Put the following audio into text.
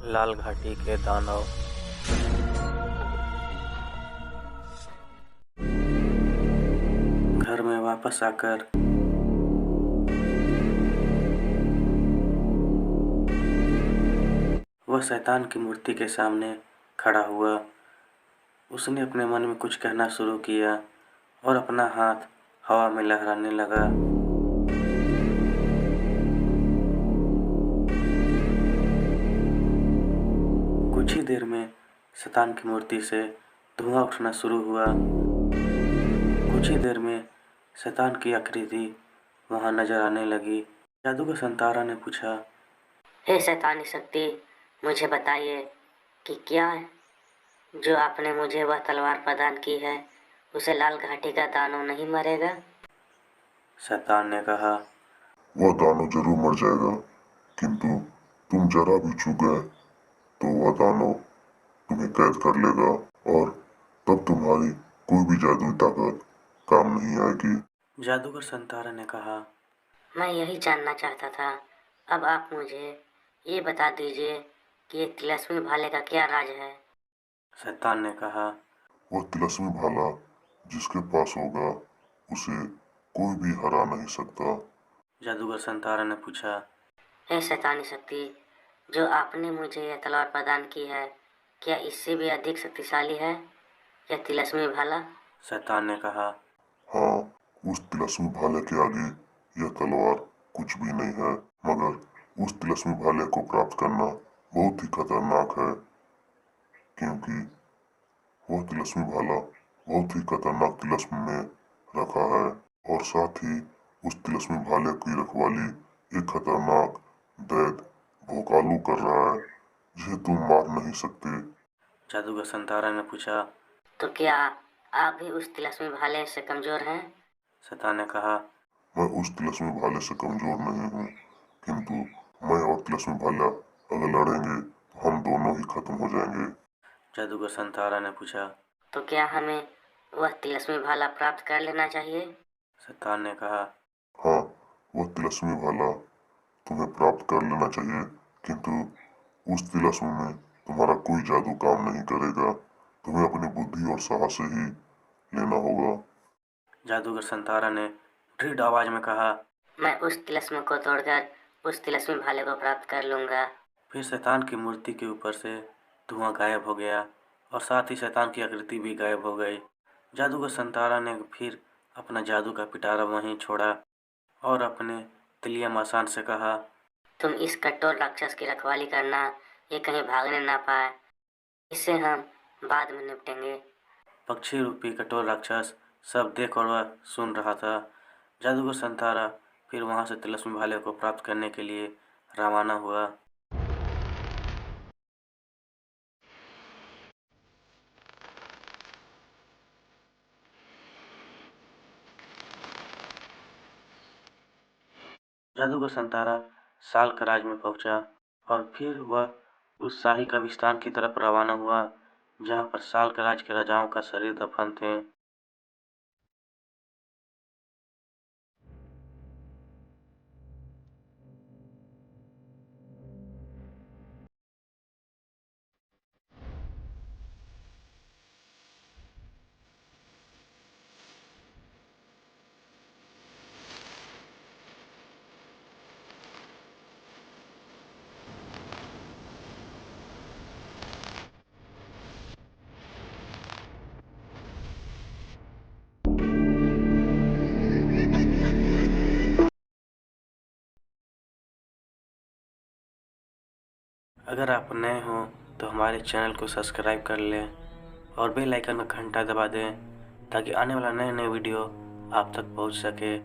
लाल घाटी के दानव। घर में वापस आकर वह शैतान की मूर्ति के सामने खड़ा हुआ। उसने अपने मन में कुछ कहना शुरू किया और अपना हाथ हवा में लहराने लगा। कुछ ही देर में शैतान की मूर्ति से धुआं उठना शुरू हुआ। कुछ ही देर में शैतान की आकृति वहां नजर आने लगी। जादूगर संतारा ने पूछा, हे शैतानी शक्ति, मुझे बताइए कि क्या जो आपने मुझे वह तलवार प्रदान की है उसे लाल घाटी का दानव नहीं मरेगा? शैतान ने कहा, वह दानव जरूर मर जाएगा, किंतु तुम जरा भी चूक गए तो वह दानव तुम्हें कैद कर लेगा और तब तुम्हारी कोई भी जादुई ताकत काम नहीं आएगी। जादूगर संतारा ने कहा, मैं यही जानना चाहता था। अब आप मुझे ये बता दीजिए कि ये तिलस्मी भाले का क्या राज है? शैतान ने कहा, वह तिलस्मी भाला जिसके पास होगा उसे कोई भी हरा नहीं सकता। जादूगर संतारा ने पूछा, हे शैतानी शक्ति, जो आपने मुझे यह तलवार प्रदान की है क्या इससे भी अधिक शक्तिशाली है यह तिलस्मी भाला? शैतान ने कहा, हाँ, उस तिलस्मी भाले के आगे यह तलवार कुछ भी नहीं है, मगर उस तिलस्मी भाले को प्राप्त करना बहुत ही खतरनाक है, क्योंकि वह तिलस्मी भाला बहुत ही खतरनाक तिलस्म में रखा है और साथ ही उस तिलस्मी भाले की रखवाली एक खतरनाक दैत्य भोकालू कर रहा है जिसे तुम मार नहीं सकते। जादूगर संतारा ने पूछा, तो क्या आप भी उस तिलस्मी भाले से कमजोर हैं? शैतान ने कहा, मैं उस तिलस्मी भाले से कमजोर नहीं हूँ, किंतु मैं और तिलस्मी भाला अगर लड़ेंगे तो हम दोनों ही खत्म हो जाएंगे। जादूगर संतारा ने पूछा, तो क्या हमें वह तिलस्मी भाला प्राप्त कर लेना चाहिए? शैतान ने कहा, हाँ, वह तिलस्मी भाला तुम्हें प्राप्त कर लेना चाहिए, किंतु उस तिलस्म में तुम्हारा कोई जादू काम नहीं करेगा। तुम्हें अपनी बुद्धि और साहस से ही लेना होगा। जादूगर संतारा ने दृढ़ आवाज में कहा। मैं उस तिलस्म को तोड़कर उस तिलस्मी भाले को प्राप्त कर लूंगा। फिर शैतान की मूर्ति के ऊपर से धुआं गायब हो गया और साथ ही शैतान की आकृति भी गायब हो गई। जादूगर संतारा ने फिर अपना जादू का पिटारा वहीं छोड़ा और अपने तिलिया मसान से कहा, तुम इस कठोर राक्षस की रखवाली करना, ये कहीं भागने ना पाए, इससे हम बाद में निपटेंगे। पक्षी रूपी कठोर राक्षस सब देख और वह सुन रहा था। जादूगर संतारा फिर वहां से तिलस्मी भाले को प्राप्त करने के लिए रवाना हुआ। जादूगर संतारा साल का राज में पहुंचा और फिर वह उस शाही कब्रिस्तान की तरफ रवाना हुआ जहां पर साल के राज के राजाओं का शरीर दफन थे। अगर आप नए हो तो हमारे चैनल को सब्सक्राइब कर लें और बेल आइकन का घंटा दबा दें ताकि आने वाला नए वीडियो आप तक पहुंच सके।